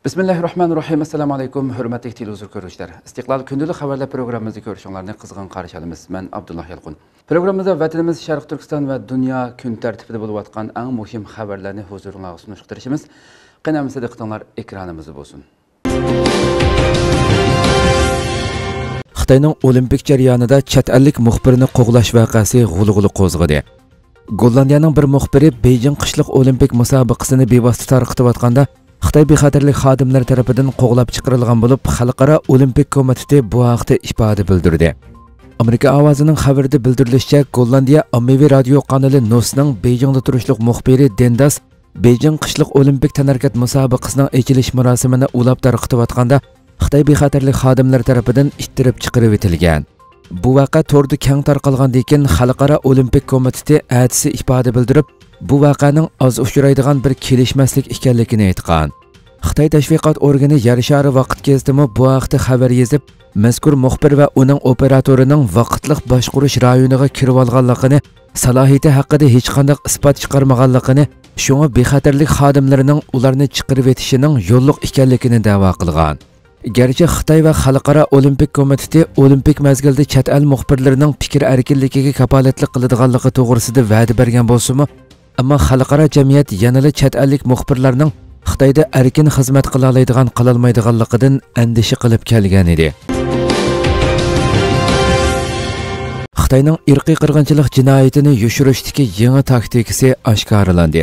Bismillahirrahmanirrahim. Assalamu alaykum. Hürmetli televizyon görüşler. İstiklal Gündüzlük haberler programımızı görüşünlerini kızgın karşı alımız. Ben Abdullah Yalqun. Programımızda vatanımız Şarkı Türkistan ve dünya gün tertibinde bulup atkan en muhim haberlerini huzuruna sunuşturuşumuz. Qanamızda diqqatinglar ekranımızı bolsun. Xitoyning olimpik jarayonida chet ellik muxbirini qo'g'lash voqeasi g'ulg'uli qo'zg'adi. Gollandiyaning bir muxbiri Beijing qishliq olimpik musobaqasini bevosita tarqatayotganda Xitoy bexatarlik xodimlari tarafidan qo'g'lab chiqarilgan bo'lib, Xalqaro olimpik komiteti bu haqda ifoda bildirdi. Amerika ovozining xabarida bildirilishicha, Gollandiya ommaviy radio kanali NOSning Beijingda turishliq muxbiri Dendas Beijing qishliq olimpik tanarkat musobaqasining ochilish marosimini ulab tarqatayotganda Xitoy bexatarlik xodimlari tarafidan ittirib chiqarib etilgan. Bu voqea to'rda keng tarqalgandan keyin Xalqaro olimpik komiteti atisi ifoda bildirib, bu voqeaning oz uchraydigan bir kelishmaslik ekanligini aytgan. Xitoy tashviqot organi Yer shari vaqt gazetami bu haqda xabar yozib, mazkur muxbir va uning operatorining vaqtliq boshqarish rayoniga kirib olganligini, salohiyati haqida hech qanday isbot chiqarmaganligini, shunga bexatarlik xodimlarining ularni chiqarib etishining yo'lliq ekanligini da'vo qilgan. Gerçi Xitoy va Xalqaro olimpik komiteti olimpik mezgilda chet el muxbirlarining fikr erkinligiga kapolatlik qiladiganligi to'g'risida va'da bergan bo'lsa-mu, ammo xalqaro jamiyat yanada chet ellik muxbirlarning Xitoyda erkin xizmat qila olmaydiganligidan andisha qilib kelgan edi. Xitoyning irqiy qirg'inchilik jinoyatini yoshirishdagi yangi taktikasi oshkorlandi.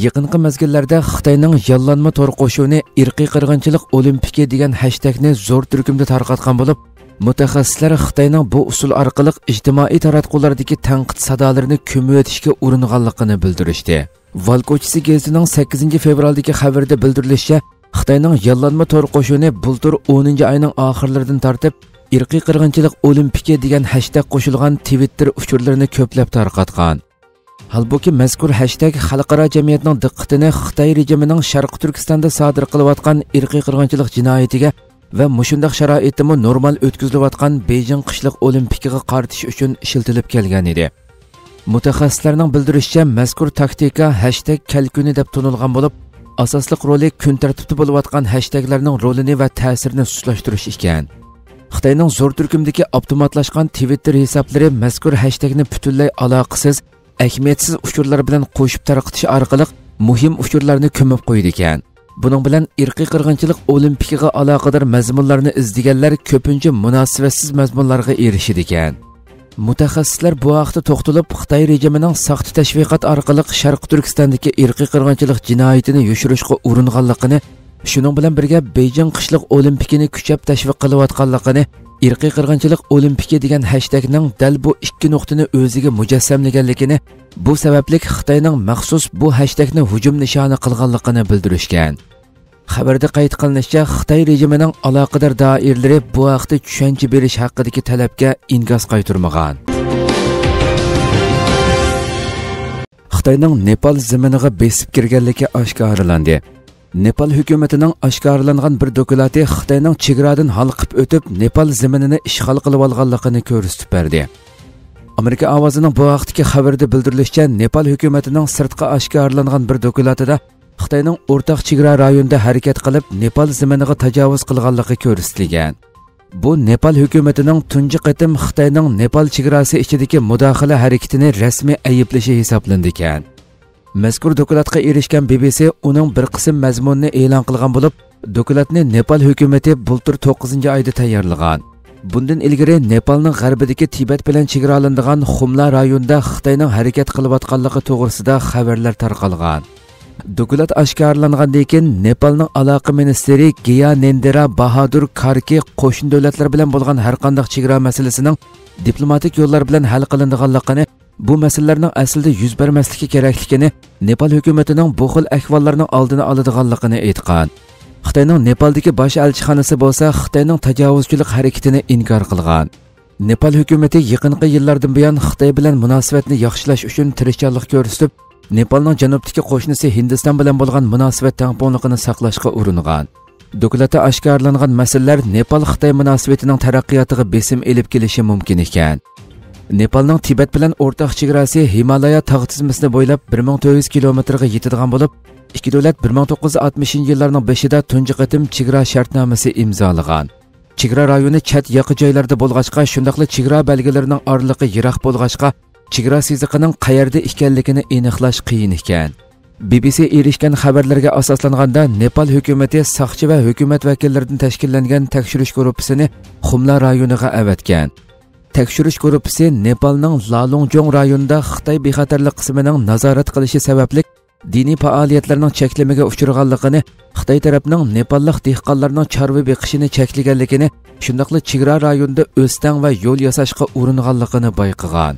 Yaqinqi mezgillarda Xitoyning yollanma to'r qo'shuni irqiy qirg'inchilik olimpiki degan hashtagni zo'r turkumda tarqatgan bo'lib, mutaxassislar Xitoyning bu usul orqali ijtimoiy taratqulardagi tanqid sadolarini ko'maytirishga uringanligini bildirishdi. Valkochisi gazetining 8 fevraldagi xabarida bildirilishicha, Xitoyning yollanma to'r qo'shuni bultur 10-oyning oxirlaridan tortib irqiy qirg'inchilik olimpiki degan hashtag qo'shilgan Twitter uchurlarini ko'plab tarqatgan. Halbuki mazkur hashtag xalqaro jamiyatning diqqatini Xitoy rejimining Sharq Turkistonda sodir qilayotgan irqiy qirg'inchilik jinoyatiga va mushundaq sharoitda normal o'tkazilayotgan Beijing qishliq olimpikiga qaratish uchun ishlatilib kelgan edi. Mutaxassislarning bildirishicha, mazkur taktika hashtag kalkuni deb tanilgan bo'lib, asosliq roli kun tartibida bo'layotgan hashtaglarning rolini va ta'sirini suslashtirish ekan. Xitoyning zo'r turkumdagi avtomatlashgan Twitter hisoblari mazkur hashtagni butunlay aloqasiz ahamiyatsiz uchurlar bilan qo'shib tarqatish orqali muhim uchurlarni ko'mib qo'ydi ekan. Buning bilan irqiy qirg'inchilik olimpikiga aloqador mazmunlarni izlaganlar ko'pincha munosabatsiz mazmunlarga erishidi ekan. Mutaxassislar bu haqda to'xtalib, Xitoy rejimining soxta tashviqot orqali Sharq Turkistondagi irqiy qirg'inchilik jinoyatini yoshirishga uringanligini, shuning bilan birga Beijing qishliq olimpikini kuchab tashviq qilayotganligini, irqiy qirg'inchilik olimpiki degan hashtagning dal bu ikki nuqtani o'ziga mujassamlaganligini, bu sababli Xitoyning maxsus bu hashtagni hujum nishoni qilganligini bildirishgan. Xabarda qayd qilinishicha, Xitoy rejimining aloqador doiralari bu haqda tushuncha berish haqidagi talabga inkas qaytarmagan. Xitoyning Nepal zaminiga besib kirganligi oshkorlandi. Nepal hukumatining oshkorlangan bir dokumenti Xitoyning chegaradan halqib o'tib, Nepal zaminini ishg'ol qilib olganligini ko'rsatib berdi. Amerika ovozining bu vaqtdagi xabarda bildirilishicha, Nepal hukumatining sirtqa oshkorlangan bir dokumentida Xitoyning o'rtaq chegara rayonida harakat qilib, Nepal zaminiga tajovuz qilganligi ko'rsatilgan. Bu Nepal hukumatining tunji qatim Xitoyning Nepal chegarasi ichidagi mudohala harakatini rasmiy ayiblashi hisoblandi ekan. Mazkur dokumentga erishgan BBC uning bir qism mazmunini e'lon qilgan bo'lib, dokumentni Nepal hukumati bultur 9-oyda tayyorlagan. Bundan ilgari Nepalning g'arbidagi Tibet bilan chegaralanadigan Xumla rayonida Xitoyning harakat qilayotganligi to'g'risida xabarlar tarqalgan. Dokument oshkorlangandan keyin Nepalning aloqa ministri Gyanendra Bahadur Karki qo'shni davlatlar bilan bo'lgan har qanday chegara masalasining diplomatik yo'llar bilan hal qilinadiganligini, bu masalalarning aslida yuz bermasligi kerakligini, Nepal hukumatining bu xil ahvollarning oldini oladiganligini aytgan. Xitoyning Nepaldagi bosh elchixonasi bo'lsa, Xitoyning tajovuzchilik harakatini inkor qilgan. Nepal hukumati yaqinqi yillardan buyon Xitoy bilan munosabatni yaxshilash uchun tirishchilik ko'rsatib, Nepalning janubdagi qo'shnisi Hindiston bilan bo'lgan munosabat tangponligini saqlashga uringan. Dokumentda oshkorlangan masalalar Nepal-Xitoy munosabatining taraqqiyotiga besim elib kelishi mumkin ekan. Nepalning Tibet bilan o'rtaq chegarasi Himalaya tog' tizmasini bo'ylab 1400 kilometrga yetadigan bo'lib, ikki davlat 1960-yillarning beshida tunji qatim chegara shartnomasi imzolagan. Chegara rayoni chat yaqin joylarda bo'lg'achqa, shundaqli chegara belgilarining oraliqi yiroq bo'lg'achqa, chegara siziqining qayerda ekanligini aniqlash qiyin ekan. BBC erishgan xabarlarga asoslanganda Nepal hukumati soqchi va hukumat vakillaridan tashkillangan tekshirish guruhisini Xumla rayoniga avatgan. Tekshirish guruhi Nepalning Lalongjong rayonida Xitoy bexatarlik qismining nazorat qilishi sababli diniy faoliyatlarning cheklamaga uchraganligini, Xitoy tarafining Nepallik dehqonlarning chorva beqishini cheklaganligini, shundaqli chegara rayonida o'stan va yo'l yasashga uringanligini bayqagan.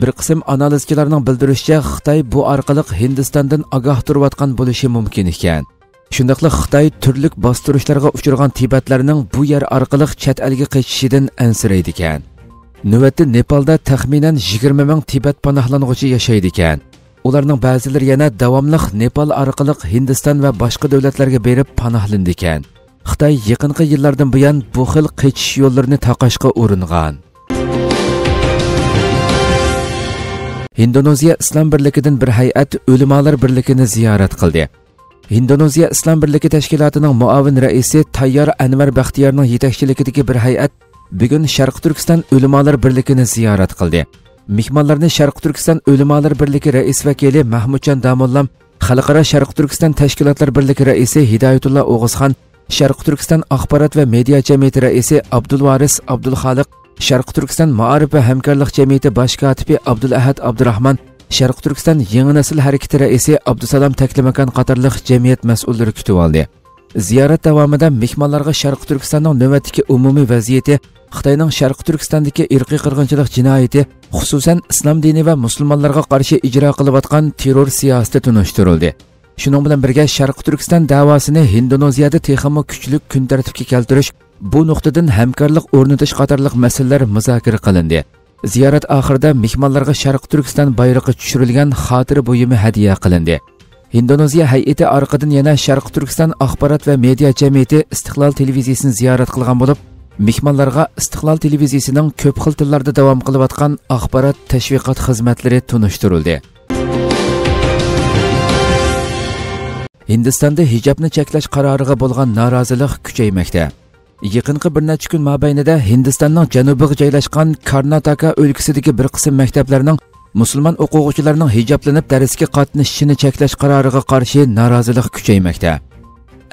Bir qism analizchilarning bildirishicha, Xitoy bu orqali Hindistondan ogohlantirayotgan bo'lishi mumkin ekan. Shundaqli Xitoy turli bostirishlarga uchragan Tibetlarning bu yer orqali chet elga qechishidan ansiraydi ekan. Navbatda Nepalda taxminan 20 ming Tibet panohlanuvchi yashaydi ekan. Ularning ba'zilari yana davomli Nepal orqali Hindiston va boshqa davlatlarga berib panohlandi ekan. Xitoy yaqinqi yillardan buyon bu xil qechish yo'llarini taqashga uringan. Indoneziya Islom birligidan bir hay'at o'limalar birligini ziyorat qildi. Indoneziya Islom birligi tashkilotining muavin raisi Tayyar Anvar Baxtiyorning yetakchiligidagi bir hay'at bugun Sharq Turkiston o'limalar birligini ziyorat qildi. Mehmonlarni Sharq Turkiston o'limalar birligi rais vakili Mahmudjon Damollam, Xalqaro Sharq Turkiston tashkilotlar birligi raisi Hidoyatullo O'g'izxon, Sharq Turkiston axborot va media jamiyati raisi Abdulvaris Abdulxoliq, Sharq Turkiston Ma'arif va hamkorlik jamiyati bosh kotibi Abdulahad Abdurahmon, Sharq Turkiston yangi nasil harakati raisi Abdusalom Taklimakan qatorliq jamiyat mas'ullari kutib oldi. Ziyorat davomida mehmonlarga Sharq Turkistonning navbatdagi umumiy vaziyati, Xitoyning Sharq Turkistondagi irqiy qirg'inchilik jinoyati, xususan islom dini va musulmonlarga qarshi ijro qilayotgan terror siyosati tunishtirildi. Shuning bilan birga Sharq Turkiston davosini Indoneziyada texmo kuchli kun tartibga keltirish, bu nuqtadan hamkorlik o'rnatish qatorliq masalalar muzokara qilindi. Ziyorat oxirida mehmonlarga Sharq Turkiston bayrog'i tushirilgan xotira buyumi hadya qilindi. Indoneziya hay'ati orqadan yana Sharq Turkiston axborot va media jamiyati Istiqlol televiziyasini ziyorat qilgan bo'lib, mehmonlarga Istiqlol televiziyasining ko'p xil tillarda davom qilayotgan axborot tashviqot xizmatlari tunishtirildi. Hindistonda hijobni cheklash qaroriga bo'lgan norozilik kuchaymoqda. Yaqinqi bir necha kun mobaynida Hindistonning janubiga joylashgan Karnataka o'lkasidagi bir qism maktablarning musulmon o'quvchilarining hijoblanib darsga qatnashishini cheklash qaroriga qarshi norozilik kuchaymoqda.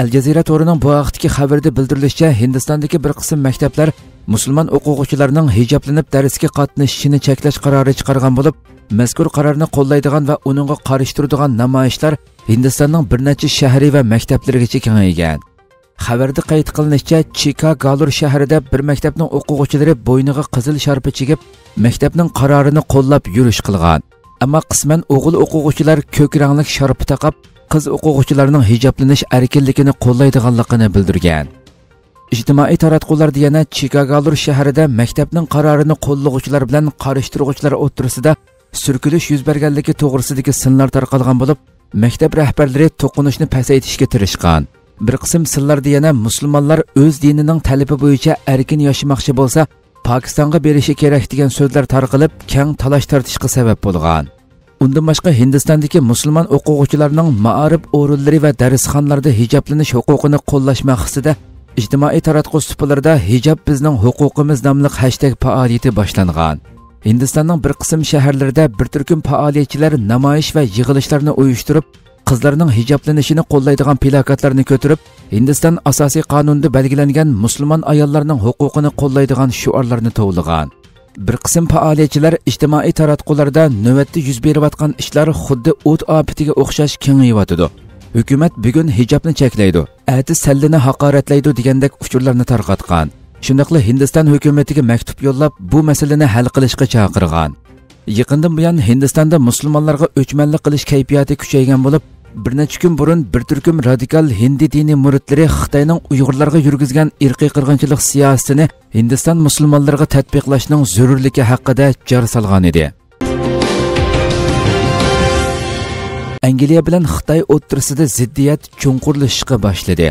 Al Jazeera to'rining bu vaqtdagi xabarida bildirilishicha, Hindistondagi bir qism maktablar musulmon o'quvchilarining hijoblanib darsga qatnashishini cheklash qarori chiqargan bo'lib, mazkur qarorni qo'llaydigan va uningga qarshi turadigan namoyishlar Hindistonning bir necha shahri va maktablarigacha kengaygan. Xabarda qayd qilinishicha, Chikagalur shahrida bir maktabning o'quvchilari bo'yniga qizil sharpa chigib, maktabning qarorini qo'llab yurish qilgan. Ammo qisman o'g'il o'quvchilar ko'k rangli sharpa taqib, qiz o'quvchilarning hijoblanish erkinligini qo'llaydiganligini bildirgan. Ijtimoiy taratqularda yana Chikagalur shahrida maktabning qarorini qo'llovchilar bilan qarshtiruvchilar o'rtasida surkilish yuz berganligi to'g'risidagi sinlar tarqalgan bo'lib, maktab rahbarlari to'qinishni pasaytirishga tirishgan. Bir qism sillarda yana musulmonlar o'z dinining talabi bo'yicha erkin yashamoqchi bo'lsa, Pokistonga berishi kerak degan so'zlar tarqalib, keng talash tortishga sabab bo'lgan. Undan boshqa Hindistondagi musulmon o'quvchilarning ma'arif o'rinlari va darsxonalarda hijoblanish huquqini qo'llash maqsadida ijtimoiy taratquv supalarida hijob bizning huquqimiz nomli hashtag faoliyati boshlangan. Hindistonning bir qism shaharlarida bir turkum faoliyatchilar namoyish va yig'ilishlarni uyushtirib, qizlarning hijoblanishini qo'llaydigan plakatlarni ko'tarib, Hindiston asosiy qonunida belgilangan musulmon ayollarning huquqini qo'llaydigan shiorlarni tovlagan. Bir qism faoliyatchilar ijtimoiy taratqularda navbatda yuz berayotgan ishlar xuddi o't ofatiga o'xshash kengayotidi. Hukumat bugun hijobni cheklaydi, ati sallini haqoratlaydi degandek uchurlarni tarqatgan. Shundaqla Hindiston hukumatiga maktub yo'llab, bu masalani hal qilishga chaqirgan. Yaqindan buyon Hindistonda musulmonlarga o'chmanlik qilish kayfiyati kuchaygan bo'lib, bir necha kun burun bir turkum radikal hindi dini muridlari Xitoyning Uyg'urlarga yurgizgan irqiy qirg'inchilik siyosatini Hindiston musulmonlariga tatbiqlashning zarurligi haqida jar solgan edi. Angliya bilan Xitoy o'rtasida ziddiyat chunqurlashishga boshladi.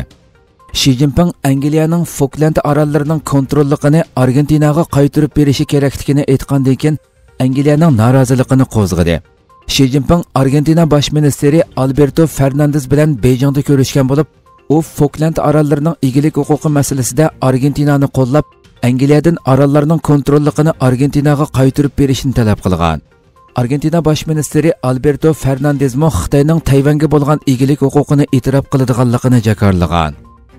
Xi Jinping Angliyaning Falkland orollarining kontrolligini Argentinaga qaytarib berishi kerakligini aytgandan keyin Angliyaning noroziligini qo'zg'adi. Xi Jinping Argentina bosh ministri Alberto Fernandez bilan Beijingda ko'rishgan bo'lib, u Falkland orollarining egilik huquqi masalasida Argentinani qo'llab, Angliyadan orollarning kontrolligini Argentinaga qaytarib berishni talab qilgan. Argentina bosh ministri Alberto Fernandez mo Xitoyning Tayvanga bo'lgan egilik huquqini e'tirof qiladiganligini jakarlagan.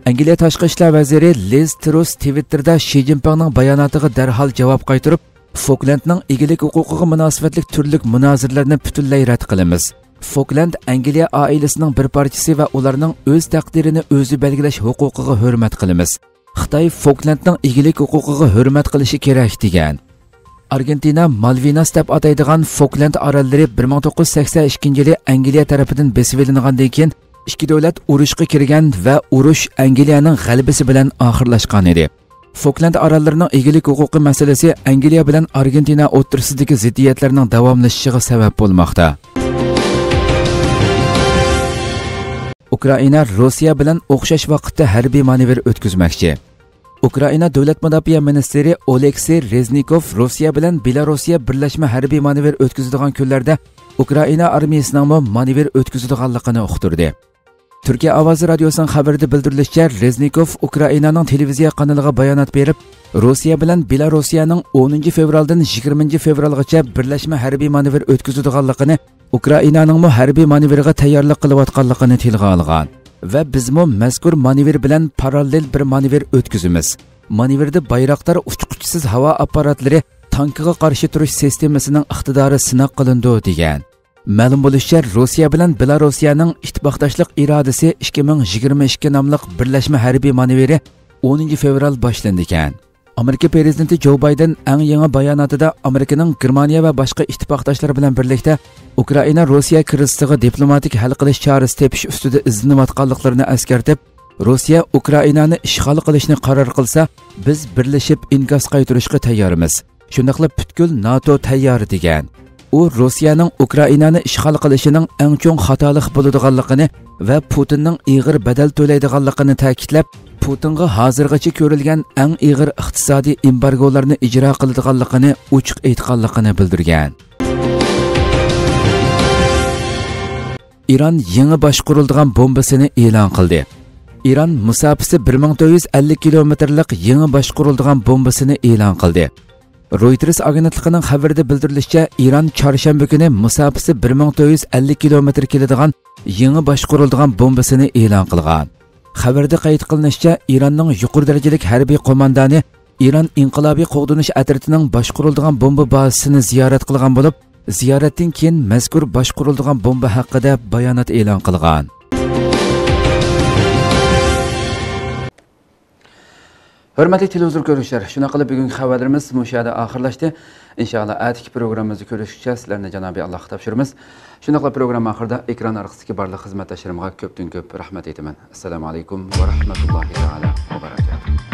Angliya tashqi ishlar vaziri Liz Truss Twitterda Xi Jinpingning bayonotiga darhol javob qaytarib, Falklandning egilik huquqiga munosabatli turli munozirlarni butunlay rad qilamiz. Falkland Angliya oilasining bir parchasi va ularning o'z taqdirini o'zi belgilash huquqiga hurmat qilamiz. Xitoy Falklandning egilik huquqiga hurmat qilishi kerak degan. Argentina Malvinas deb ataydigan Falkland orollari 1982-yili Angliya tarafidan besib olingandan keyin ikki davlat urushga kirgan va urush Angliyaning g'alabasi bilan oxirlashgan edi. Falkland orollarining egilik huquqi masalasi Angliya bilan Argentina o'rtasidagi ziddiyatlarning davomlashishiga sabab bo'lmoqda. Ukraina Rossiya bilan o'xshash vaqtda harbiy manevr o'tkazmoqchi. Ukraina davlat mudofaa ministri Oleksiy Reznikov Rossiya bilan Belorussiya birlashma harbiy manevr o'tkazadigan kunlarda Ukraina armiyasining manevr o'tkazadiganligini uqtirdi. Türkiye Ovozi Radiosu'nun xabarida bildirilishicha, Reznikov Ukrainaning televiziya kanaliga bayonot berib, Rossiya bilan Belorussiyaning 10 fevraldan 20 fevralgacha birlashma harbiy manevr o'tkazadiganligini, Ukrainaning harbiy manevrga tayyorlik qilayotganligini tilga olgan. Va bizmo mazkur manevr bilan parallel bir manevr o'tkazamiz. Manevrda bayroqlar uchquchisiz havo apparatlari tankiga qarshi turish sistemasining iqtidori sinab qilindi degan. Ma'lum bo'lishicha, Rossiya bilan Belorussiyaning ittifoqdoshlik irodasi 2022 nomli birlashma harbiy manevri 10 fevral boshlandi ekan. Amerika prezidenti Joe Biden eng yangi bayonotida Amerikaning Germaniya va boshqa ittifoqdoshlar bilan birlikda Ukraina Rossiya kriziga diplomatik hal qilish chorasi tepish ustida izlanayotganliklarini eskartib, Rossiya Ukrainani ishg'ol qilishni qaror qilsa, biz birlashib inkas qaytarishga tayyormiz. Shundaqla butkul NATO tayyor degan. U Rossiyaning Ukrainani ishg'ol qilishining eng cho'ng xatolik bo'ladiganligini va Putinning ig'ir badal to'laydiganligini ta'kidlab, Putinga hozirgacha ko'rilgan eng ig'ir iqtisodiy embargolarni ijro qiladiganligini ochiq aytganligini bildirgan. Iran yangi boshqariladigan bombasini e'lon qildi. Iran musofasi 1450 kilometrlik yangi boshqariladigan bombasini e'lon qildi. Reuters agentligining xabarida bildirilishicha, Iran chorshanba kuni musofasi 1450 kilometr keladigan yangi boshqariladigan bombasini e'lon qilgan. Xabarda qayd qilinishicha, Iranning yuqori darajali harbiy qo'mondoni Iran inqilobiy qo'g'dinish atritining boshqariladigan bomba bazasini ziyorat qilgan bo'lib, ziyoratdan keyin mazkur boshqariladigan bomba haqida bayonot e'lon qilgan. Hurmatli televizor ko'ruvchilar, shuna qilib bugungi xabarlarimiz mushada oxirlashdi. Inshaalloh atiki programmamizni ko'rishgacha sizlarni janobiy Allohga topshiramiz. Shuna qilib program oxirida ekran orqasidagi barcha xizmatdoshlarimga ko'pdan ko'p rahmat aytaman. Assalomu alaykum va rahmatullohi va barakatuh.